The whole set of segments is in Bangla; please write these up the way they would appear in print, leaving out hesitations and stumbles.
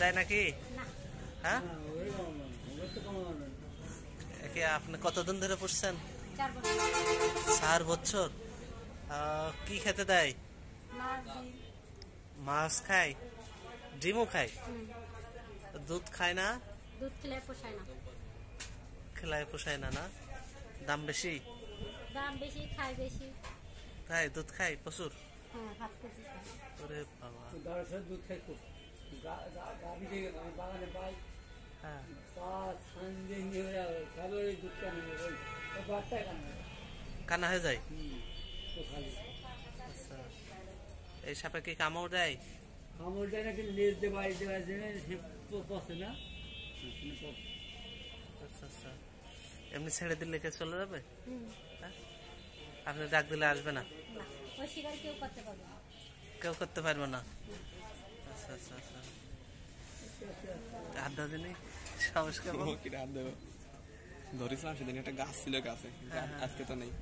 দেয় নাকি? না। হ্যাঁ, আপনি কতদিন ধরে পড়ছেন? 4 বছর। 4 বছর। কি খেতে দেয়? মাছ, ডিম। মাছ খায়, ডিমও খায়, হুম। দুধ খায় না? দুধ খেলে পোষায় না। খেলায় পোষায় না? না, দাম বেশি? দাম বেশি, খায় বেশি। তাই দুধ খায় প্রচুর? হ্যাঁ, 7 কেজি খায়। ওরে বাবা। দুধ খাই খুব গাভী থেকে বাগানে পাই। হ্যাঁ, দুধ কেন বাচ্চায় কেন কানা হয়ে যায়? খালি আচ্ছা, এই সাপে কি কামড় দেয়? কামড় দেয় নাকি লেজ দিয়ে বাড়ি দেওয়া পচে না। আচ্ছা আচ্ছা, এমনি ছেড়ে দিলে কে চলে যাবে? হ্যাঁ, আপনি ডাক দিলে আসবে না? না, ওই শিকার কেউ করতে পারবে না। কেউ করতে পারবে না? আচ্ছা আচ্ছা আচ্ছা, আড্ডা দিনই সমস্যা। ধরেছিলাম সেদিন একটা গাছ ছিল, গাছে আজকে তো নেই।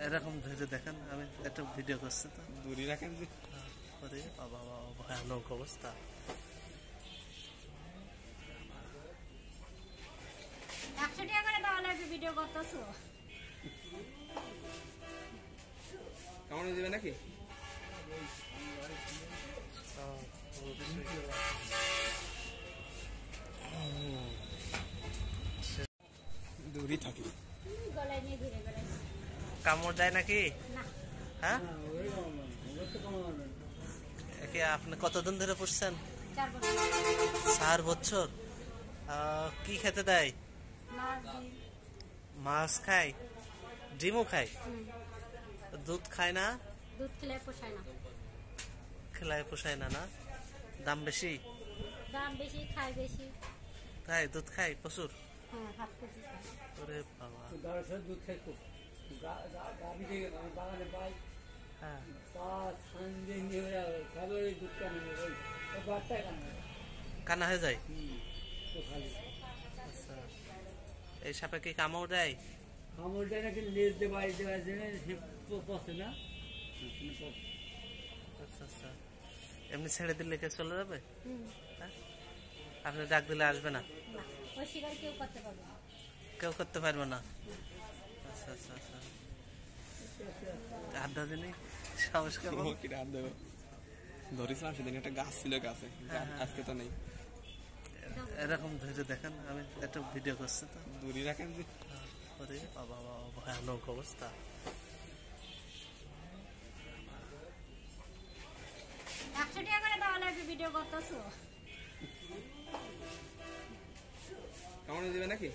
এরকম ধরে দেখেন, আমি একটা ভিডিও করছি তো। দূরে রাখেন যে বাবা বাবা, ভয়ানক অবস্থা। 100 টাকা করে দেওয়া লাগবে, ভিডিও করতেছো। কেমন দিবে নাকি? দূরই থাকি। গলায় নিয়ে ঘুরে বেড়াই। কামড় দেয় নাকি? না। হ্যাঁ, আপনি কতদিন ধরে পড়ছেন? 4 বছর। 4 বছর। কি খেতে দেয়? মাছ, ডিম। মাছ খায়, ডিমও খায়, হুম। দুধ খায় না? দুধ খেলে পোষায় না। খেলায় পোষায় না? না, দাম বেশি? দাম বেশি, খায় বেশি। তাই দুধ খায় প্রচুর? হ্যাঁ, 7 কেজি খায়। ওরে বাবা। দুধ খাই খুব গাভী থেকে বাগানে পাই। হ্যাঁ, দুধ কেন বাচ্চায় কেন কানা হয়ে যায়? খালি আচ্ছা, এই সাপে কি কামড় দেয়? কামড় দেয় নাকি লেজ দিয়ে বাড়ি দেওয়া পচে না। আচ্ছা আচ্ছা, এমনি ছেড়ে দিলে কে চলে যাবে? হ্যাঁ, আপনি ডাক দিলে আসবে না? না, ওই শিকার কেউ করতে পারবে না। কেউ করতে পারবে না? আচ্ছা আচ্ছা আচ্ছা, আড্ডা দিনই সমস্যা। ধরেছিলাম সেদিন একটা গাছ ছিল, গাছে আজকে তো নেই। এরকম ধরে দেখেন, আমি একটা ভিডিও করছি তো। দূরে রাখেন যে বাবা বাবা, ভয়ানক অবস্থা। 100 টাকা করে দেওয়া লাগবে, ভিডিও করতেছো। কেমন দিবে নাকি?